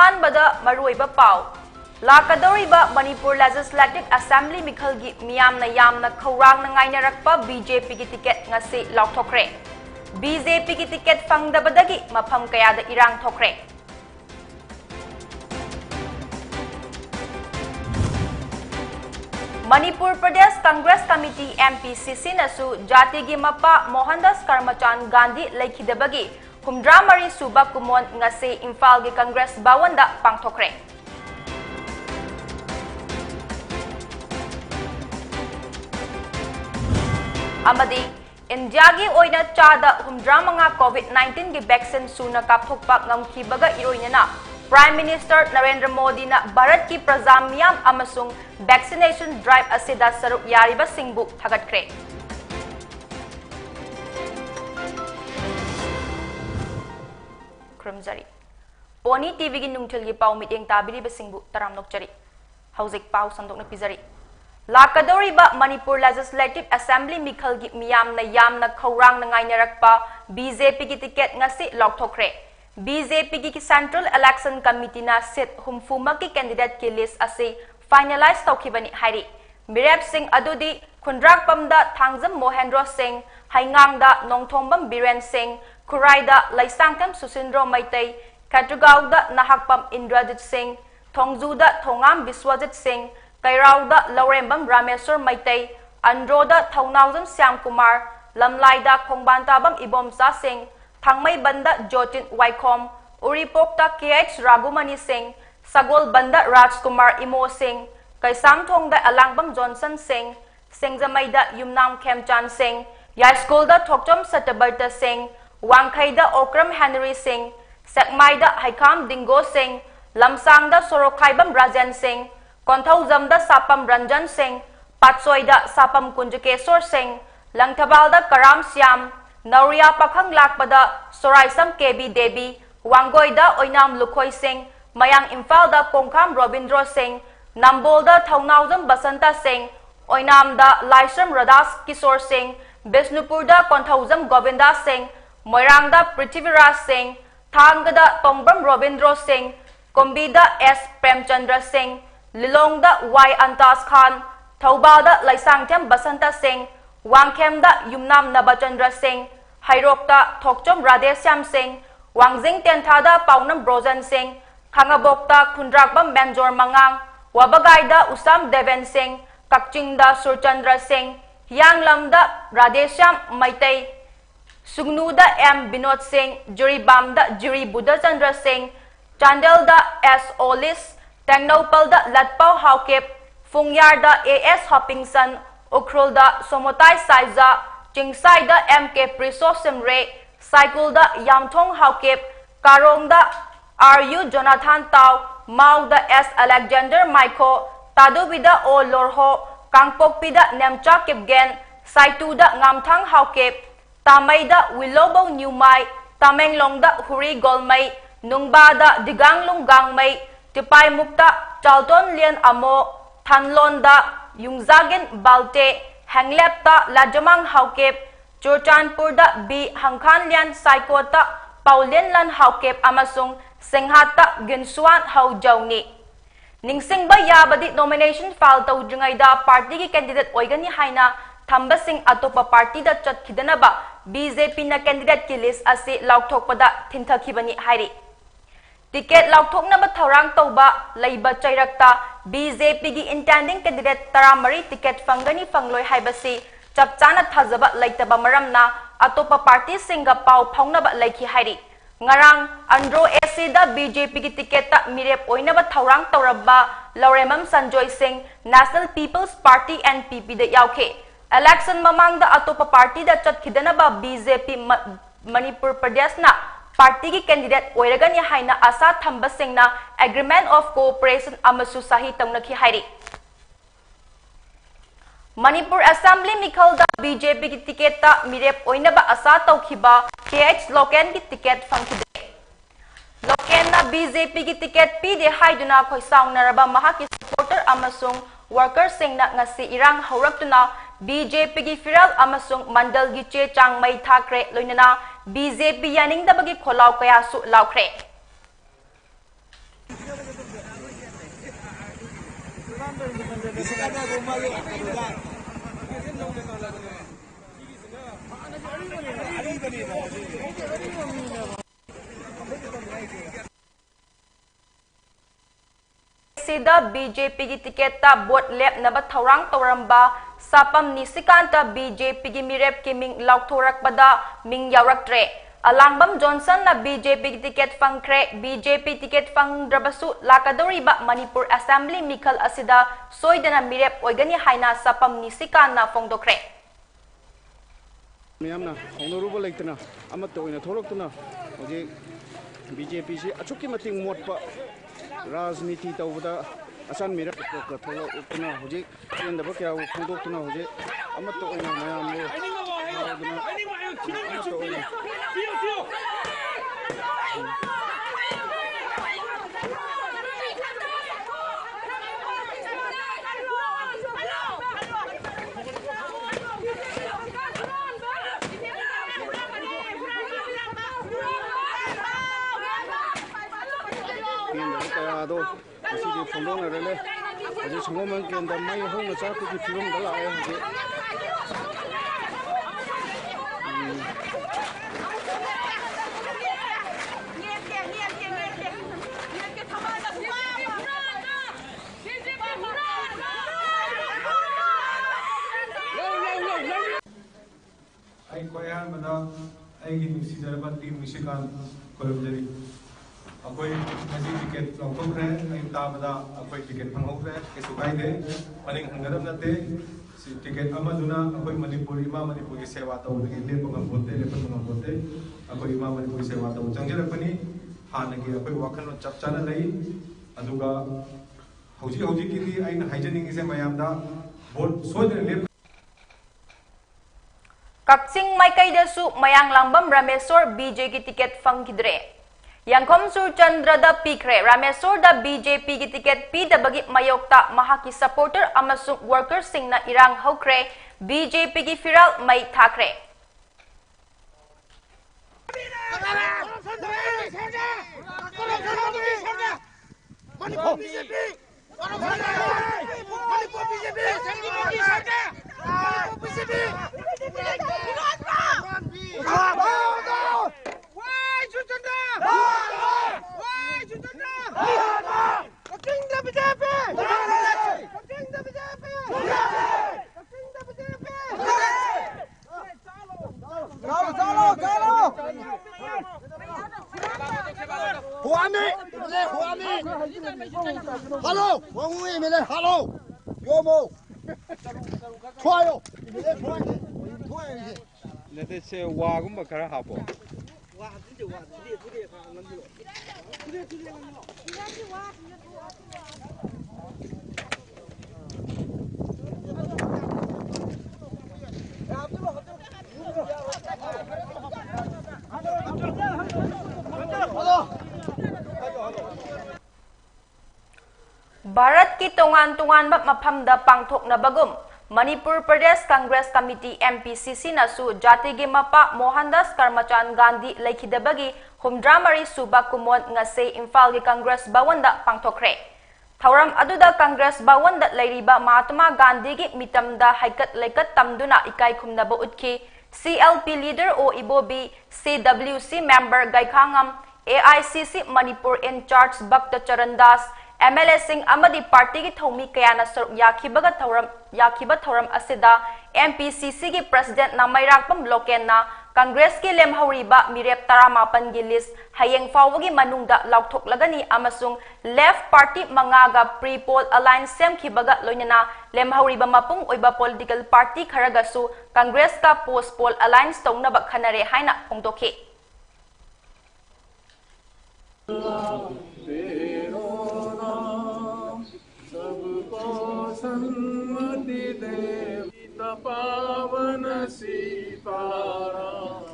Ahanbada Maruiba Pau Lakadoriba Manipur Legislative Assembly Mikhalgi Miyamna Yamna Kaurang Nangainarakpa BJP ki ticket ngasi lauktokre. BJP ki ticket fangdabadagi mafam kayada irang thokre. Manipur Pradesh Congress Committee MPCC nasu Jatigi Mapa Mohandas Karmachan Gandhi Laikhidabagi Humdra Mari Suba Kumon ngasi Imphal gi Congress Bawanda pangthokre. Amadi India gi oina chada humdra manga COVID-19 gi vaccine suna kapthokpa ngamkhibaga iroinana Prime Minister Narendra Modi na Bharat ki praja miyam amasung vaccination drive asida saruk yariba singbu thagatkre. Krumjari Pony TV gi nungthil gi pau miteng tabiri ba singbu taram nokchari Haujik pau sandokna pizari Lakadoriba Manipur Legislative Assembly Mikhalgi Miyamna Yamna Kaurang Nangainarakpa BJP ki ticket ngasi lauktokre. BJP ki Central Election Committee na sit humfuma ki candidate ki list ase finalize taukhibani hairi. Mirep Singh adudi Khundrakpamda Thangjam Mohendra Singh, Haingangda Nongthombam Biren Singh, Kuraida Laisangtham Susindro Maitai, Katugauda Nahakpam Indrajit Singh, Thongjuda Thongam Biswajit Singh, Kairauda Laurembam Rameswar Maitai, Androda Thaunaujam Syam Kumar, Lamlaida Khongbantabam Ibomsa Singh, Thangmai Banda Jotin Waikhom, Uripokta KH Ragumani Singh, Sagol Banda Rajkumar Imo Singh, Kaisangthongda Alangbam Johnson Singh, Singjamaida Yumnam Khemchan Singh, Yaiskolda Thokchom Satabarta Singh, Wangkhaida Okram Henry Singh, Sekmaida Haikam Dingo Singh, Lamsangda Sorokhaibam Rajan Singh, Konthaujamda Sapam Ranjan Singh, Patsoida Sapam Kunjakeswar Singh, Langthabalda Karam Syam, Nauria Pakhang Lakpada Soraisam KB Devi, Wangoida Oinam Lukhoi Singh, Mayang Imphal Kongkham Robindro Singh, Nambolda Thaunaujam Basanta Singh, Oinamda Laisam Radas Kishore Singh, Bisnupurda Konthaujam Govinda Singh, Moirangda Prithviraj Singh, Thangada Tongbram Robindro Singh, Kombida S Premchandra Singh, Lilongda Y Antas Khan, Thaubalda Laisangtham Basanta Singh, Wangkhemda Yumnam Nabachandra Singh, Hairokta Thokchom Radhesyam Singh, Wangjing Tenthada Paunam Brojan Singh, Khangabokta Khundrakbam Benjor Mangang, Wabagaida Usam Deven Singh, Kakchingda Surchandra Singh, Yanglamda Radhesyam Maitai, Sugnuda M Binod Singh, Juribamda Jiri Buddhachandra Singh, Chandelda S Olis, Tengnopalda Latpau Haukep, Fungyarda AS Hoppingson, Ukhrulda Somotai Saiza, Chingsaida MK Priso Simre, Saikulda Yamthong Haukep, Karongda RU Jonathan Tau, Mauda S Alexander Maiko, Tadubida O Lorho, Kangpokpida Nemcha Kipgen, Saituda Ngamthang Haukep, Tamaida Wilobo Nyumai, Tamenglongda Huri Golmai, Nungbada Diganglung Gangmai, Tipai Mukta Chalton Lian Amo, Thanlonda Yungzagen Balte, Hanglepta Lajamang Haukep, Churchanpurda B Hangkhan Lian Saikota, Paulian Lan Haukep Amasung, Singhata Ginsuan Hau Jauni. Ningsingba Yabadi nomination file to Jungaida party ki candidate Oigani Haina, Thambasing Atopa party da Chat Kidanaba, BJP na candidate ki list ase Laukthokpada Tinthakibani Hairi. Ticket Laukthokna Thaurang Toba, Laiba Chairakta, BJP gi intending candidate Taramari ticket Fangani Fangloi Haibasi, Chapchana Thazaba Laitaba Maramna, Atopa party Singa Pau Pongnaba Laiki Hairi. Ngarang Andro Esida BJP ki ticket ta Mirep Oinaba Thaurang Tauraba, Lauremam Sanjoy Singh, National People's Party NPP de Yauke. Election Mamang da Atopa party da Chat Kidanaba BJP Manipur Pradesh na party ki candidate Oiragani Haina Asa Thamba Singh na Agreement of Cooperation Amasu Sahi Taunaki Hairi. Manipur Assembly Mikhalda BJP ki ticket ta Mirep Oinaba Asa Taukhiba KH Loken ki ticket Fangkide. Loken na BJP ki ticket Pide Haiduna Khoisaung Naraba Mahaki supporter Amasung worker Singh na ngasi irang haurakuna BJP ki Firal Amasung Mandal gi Che Chang Mai Thakre Loinana BJP yaning da bagi kholau kaya su laukre. Sida BJP की ticket ता vote लेप नब थौरांग तौरंबा Sapam निसिकांता BJP की मिरेप की मिंग लाउथोरकपदा मिंग यावरक्ट्रे अलांगबम जॉनसन ना BJP की टिकेट फंग्रे BJP टिकेट फंग्द्रबसु लाकदोरिबा मणिपुर असेंबली मिखल असिदा सोइदना मिरेप ओइगनी हाइना सापम निसिकान ना फोंदोक्रे मैमना होनोरुबल लेतना अमत ओइना थोरक्तुना होजे BJP से अचुकी मतिंग मोटपा राजनीति तौबदा असान मेरा थोड़ा होजे केंद्र क्या फोंदोक्तुना होजे अमत ओइना मयाम लो इसी फोंदों न रहे अजे संगमन के अंदर मैं हो न चाहती कि फिल्म डला है मुझे आई कोया मदा आई की निसीजरबा टीम निशिकान कोलमजरी अकोई नजी टिकट लौथोखरे आई ताबदा अकोई टिकट फंगोखरे केसु काइदे मनिंग हंगदम नते टिकट अमदुना अकोई मणिपुरी मा मणिपुरी सेवा तौदगी लेपंगम बोते अकोई मा मणिपुरी सेवा तौ चंगजरपनी हानगी अकोई वाखन चप चाना लई अदुगा हौजी की आइन हाइजनिंग से मयामदा वोट सोदे लेप कक्सिंग माइकैदसु मयांग लांबम रामेश्वर BJ की टिकट फंगिद्रे यांखम चंद्र द पीखरे रामेश्वर द BJP की टिकट पीदबगी मयोक्ता महाकी सपोर्टर अमसु वर्कर सिंगना इरांग हौक्रे BJP की फिराल मई थाखरे Hello, wangui mele hello. Yomo. Choyo. Mele choyo. Choyo. Nete se wagum bakara hapo. Wa hinde wa tude ka nandilo. Tude nandilo. Tude wa. Bharat की तोंगान मफमदा पांथोकनबगुम मणिपुर प्रदेश कांग्रेस कमिटी MPCC नसु जाति के मपा मोहनदास करमचंद गांधी लेखिदबगी हुमद्रा मरी सुबा कुमोन ngase इम्फाल की कांग्रेस भवन दा पांथोखरे थौरम अदुदा कांग्रेस भवन दा लेरिबा महात्मा गांधी की मितमदा हाइकत लेकत तमदुना इकाई खुमनब उठकी CLP leader O Ibobi CWC member Gaikhangam AICC Manipur incharge Bhakta Charandas MLA Singh अमदी पार्टी की थौमी कयाना सरुक याखिबा थौरम असिदा MPCC की प्रेसिडेंट नामैराकपम लोकेना कांग्रेस की लेमहौरीबा मिरेप 18 की लिस्ट हयेंग फावगी मनुंगदा लाउथोकलगनी अमसुंग लेफ्ट पार्टी मंगागा प्री पोल अलायंस सेमखिबगा लोइनना लेमहौरीबा मपुंग ओइबा पॉलिटिकल पार्टी खरगसु कांग्रेस का पोस्ट पोल अलायंस तौनबा खनरे हाइना फोंदोखे पावन सीताराम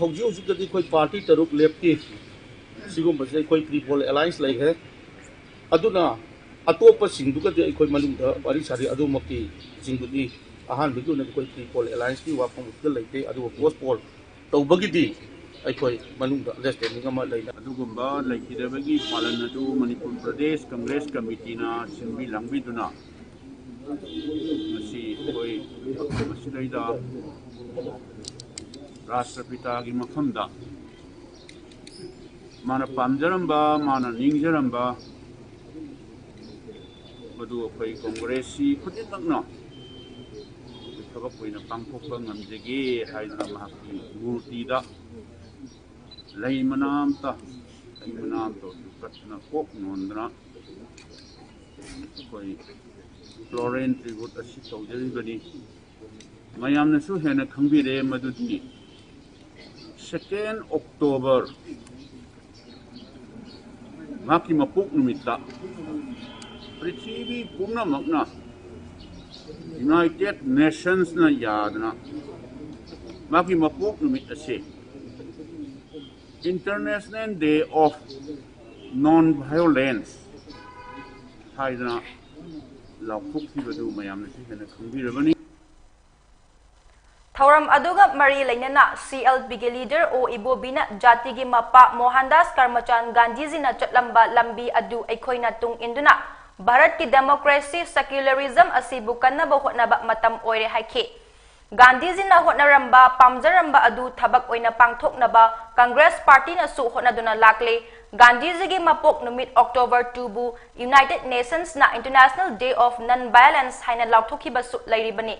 हौजी कोई पार्टी तरुक लेफ्टी सिगुम कोई प्रीपोल अलायंस लेखे अदुना अतोप सिंधुगदे कोई मनुंग वारी सारी अदुमकी सिंधुदी अहान बिदुना कोई प्रीपोल अलायंस की वाफम लेते अदु पोस्ट पोल तौबगिदी ꯑꯩꯈꯣꯏ ꯃꯅꯨꯡꯗ ꯑꯟꯗꯔꯁꯇꯦꯟꯗꯤꯡ ꯑꯃ ꯂꯩꯅ ꯑꯗꯨꯒꯨꯝꯕ ꯂꯩꯈꯤꯗꯕꯒꯤ ꯄꯥꯂꯟ ꯑꯗꯨ ꯃꯅꯤꯄꯨꯔ ꯄ꯭ꯔꯗꯦꯁ ꯀꯪꯒ꯭ꯔꯦꯁ ꯀꯃꯤꯇꯤꯅ ꯁꯤꯟꯕꯤ ꯂꯥꯡꯕꯤꯗꯨꯅ ꯉꯁꯤ ꯑꯩꯈꯣꯏ ꯃꯁꯤꯗꯩꯗ ꯔꯥꯁꯇ꯭ꯔꯄꯤꯇꯥꯒꯤ ꯃꯐꯝꯗ mana pamjaramba mana ningjaramba madu akhoi kongresi khudimakna thabak oina pangthokpa ngamjage haiduna mahakki murti da leimanam to dukatna kok nondra akhoi florent tribute asi tawjaribani mayamna su hena khangbire madudi 2nd October maki mapuk numita Prithvi pumna makna United Nations na yadna maki mapuk numita se International Day of Non-Violence haidna laukuk thi badu mayam na hena khangbirabani Thauram aduga mari lainana CLP ge leader o ibobina jati gi mapa Mohandas Karmachan Gandhi ji na chatlamba lambi adu aikhoina tung induna Bharat ki democracy secularism asibu kanna ba hotna ba matam oire haike Gandhi ji na hotnaramba pamjaramba adu thabak oina pangthokna ba Congress party na su hotna duna lakle Gandhi ji gi mapok numit October 2 bu United Nations na International Day of Non-Violence haina lauthoki ba su lairibani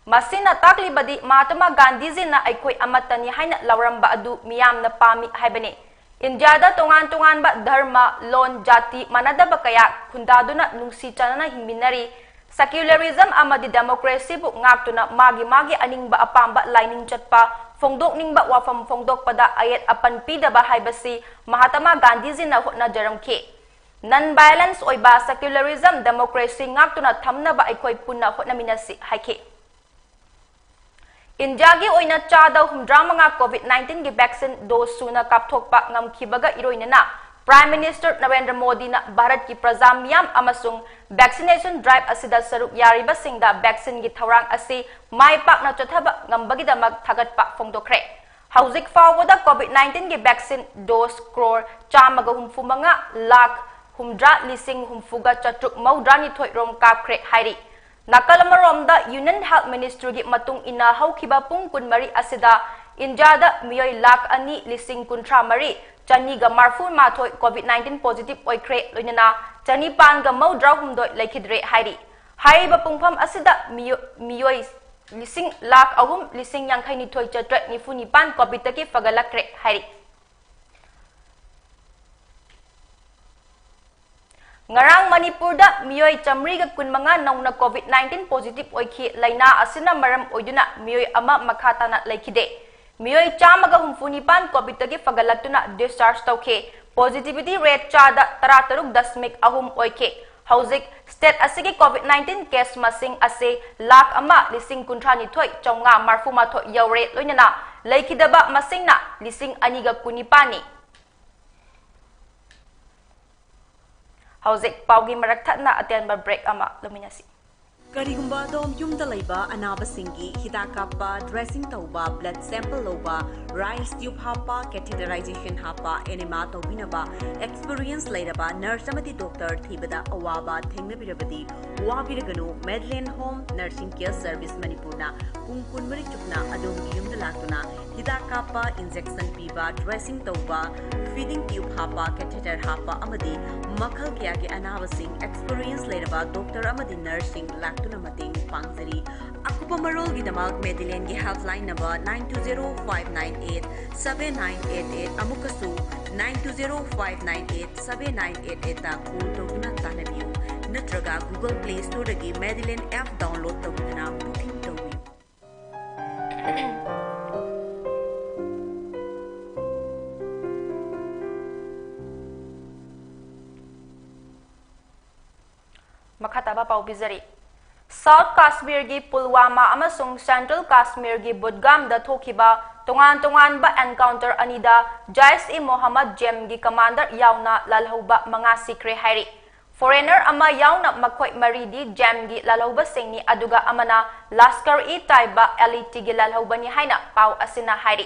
Masina takli badi Mahatma Gandhi ji na aikoi amatani haina lauramba adu miyam na pami haibani India da tongan ba dharma lon jati manadaba kaya khundaduna nungsi chanana hingminari secularism amadi democracy bu ngaktuna magi aningba apamba lining chatpa fongdok ningba wafam fongdok pada ayat apan pidaba haibasi Mahatma Gandhi ji na hotna jaramke non-violence oiba secularism democracy ngaktuna thamna ba aikoi punna hotna minasi haike India gi oina chada humdramanga COVID-19 gi vaccine dose suna kapthokpa ngamkhibaga iroinana Prime Minister Narendra Modi na Bharat ki prajamiyam amasung vaccination drive asida saruk yariba singda vaccine gi thawrang asi mai pakna chathaba ngambagidamak thagatpa fongdokre Hauzik fawada COVID-19 gi vaccine dose crore chamaga humfumanga lakh humdra lising humfuga chatruk maudrani thoi rom kapkhre hairi Nakalamarom da Union Health Ministry gi matung ina haukiba pung kunmari asida India da miyoi lakh ani lising kuntra mari chani ga marfu mathoi COVID-19 positive oikre loinana chani pan ga maudra humdoi laikhidre hairi haiba pungpham asida miyoi lising lakh ahum lising yankhai ni thoi chatre nifuni pan COVID taki fagalakre hairi Ngarang Manipur da miyoi chamri ga kunmanga nauna COVID-19 positive oikhi laina asina maram oiduna miyoi ama makhata na laikhide miyoi chamaga humfuni pan COVID tagi fagalatuna discharge tauke positivity rate chada 13.ahum oike hauzik state asigi COVID-19 case masing ase lakh ama lising kuntrani thoi chonga marfuma tho yaure loinana laikhidaba masingna lising aniga kunipani Hauzik paugi marakthana atenba break ama luminasi Karigumba dom yumda laiba anaba singi hidakapa dressing tauba blood sample loba rice tube hapa catheterization hapa enema tobinaba experience lairaba nurse amati doctor thibada awaba thengnabirabadi wabiraganu Medland Home Nursing Care Service Manipurna kungkunmari chukna adom yumda laktuna hidakapa injection piba dressing tauba feeding tube hapa catheter hapa amadi makhal kya ge anaba sing experience lairaba doctor amadi nursing tuna mating pangzari akupa marol gi damak Medland gi helpline number 9205987988 amukasu 9205987988 ta call tawuna tanabiu natraga Google Play Store dagi Medland app download tawuna booking tawi makhataba pau bizari South Kashmir gi Pulwama amasung Central Kashmir gi Budgam da thokiba tongan ba encounter anida Jaish-e-Mohammed Jem gi commander yauna lalhauba manga sikre hairi foreigner ama yauna makhoi maridi Jem gi lalhauba singni aduga amana Lashkar-e-Taiba elite gi lalhauba ni haina pau asina hairi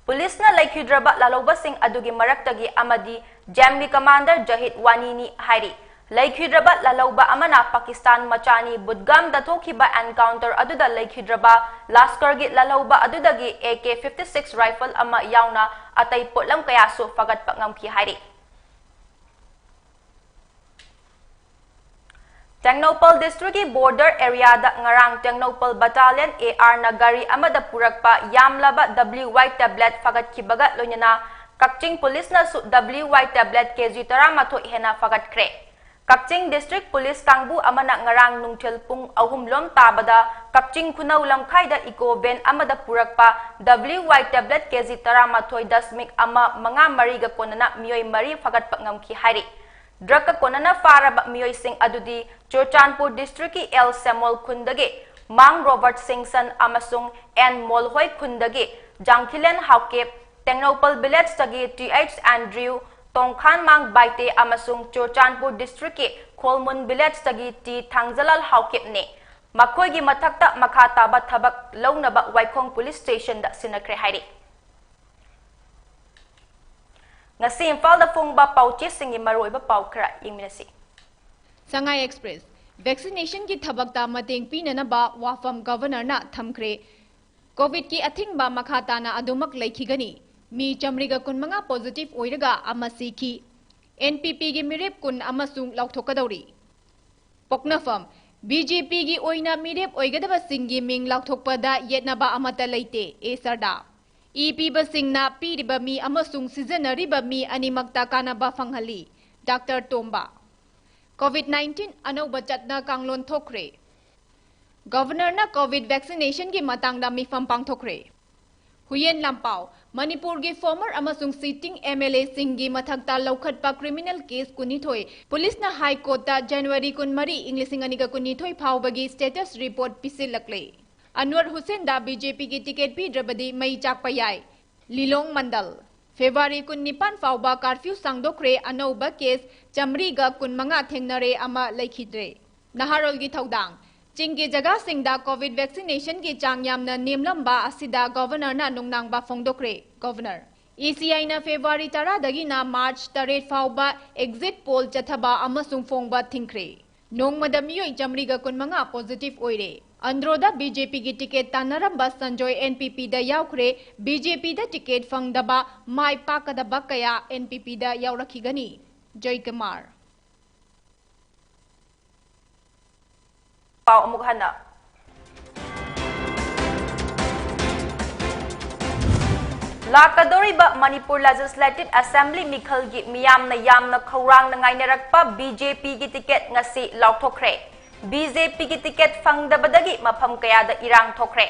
Police na laikhidraba lalobasing adugi maraktagi amadi Jambi Commander Jahid Wanini hairi. Laikhidraba laloba amana Pakistan machani Budgam datokhiba encounter aduda laikhidraba Laskargi laloba adudagi AK-56 rifle ama yauna atay potlam kayaso fagat pangamki hairi. Tecnopal District border area da ngarang Tecnopal Battalion AR Nagari amada purakpa yamlaba WY tablet fagat kibaga lonyana Kakching Police na su WY tablet kg taramato ihena fagat kre. Kakching District Police kangbu amana ngarang nungtil pung ahumlom tabada Kakching kunaw lamkay da iko ben amada purakpa WY tablet kg taramato dasmik ama mga mariga konana miyoy mari fagat pangamki hari. Drug konana faraba miyoy sing adudi Churchanpur District L Semol Kundagi Mang Robert Singson amasung N Molhoy Kundagi Jangkilen Haukep Tecnopal Village tagi TH Andrew Tongkhan Mang Baite amasung Churchanpur District Kolmun Village tagi T Thangzalal Haukep ne Makoy gi matakta makataba tabak lawnaba Waikong Police Station da sinakre hairi. Ngasi Imphal da fungba pauchi singi maroiba paukra ingminasi. Sangai Express vaccination ki thabakta mateng pinanaba wafam governor na thamkre covid ki athingba makhata na adumak laikhigani mi chamriga kun manga positive oiraga amasi ki NPP gi mirep kun amasung lauthokadauri poknafam BJP gi oina mirep oigadaba singi ming lauthokpada yetnaba amata leite e sarda EP basingna piriba mi amasung seasonariba mi animakta kanaba fanghali Dr. Tomba COVID-19 anauba chatna kanglon thokre Governor na COVID vaccination ki matangda mifam pangthokre Huyen Lampau Manipur gi former amasung sitting MLA singi mathakta laukhatpa criminal case kunithoi police na high court ta January kunmari inglisingani kunithoi phawbagi status report pisilakle Anwar Hussain da BJP ki ticket pi drabadi mai chakpa yai Lilong Mandal February kun nipan fauba curfew sangdokre anauba case chamriga kun manga thengnare ama laikhidre Naharol gi thaudang Chingi jaga singda COVID vaccination ki changyamna nimlamba asida governor na nungnang ba fongdokre governor ECI na February tara dagi na March 8 fauba exit poll chathaba amasung fongba thingkre nong madamiyo chamriga kun manga positive oire Androda BJP ki ticket tanaramba Sanjoy NPP da yaukre BJP da ticket fangdaba mai pakadaba kaya NPP da yaurakhigani Joy Kumar Pau amukhana Lakadoriba Manipur Legislative Assembly mikhalgi miyamna khawrang na ngainarakpa BJP ki ticket ngasi lauthokre BJP ki ticket fangdabadagi mafam kayada irang thokre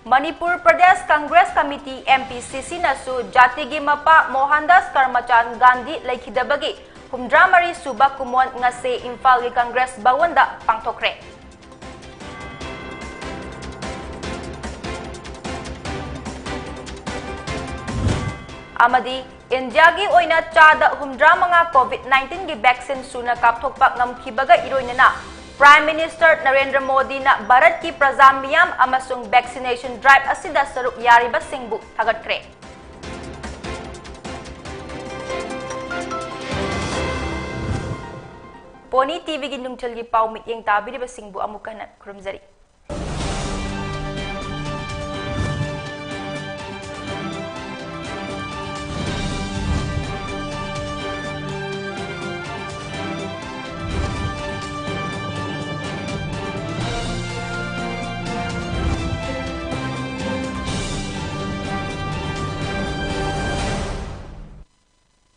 Manipur Pradesh Congress Committee MPCC nasu Jatigi Mapa Mohandas Karmachan Gandhi laikhidabagi humdramari suba kumon ngase Imphal gi Congress bawanda pangthokre Amadi India gi oina chada humdramanga COVID-19 gi vaccine suna kapthokpa ngamkhibaga iroinana Prime Minister Narendra Modi na Bharat ki praja miyam amasung vaccination drive asida saruk yariba singbu thagatkre Pony TV gi nungthal gi pau mit yeng tabiriba singbu amukana khurumjari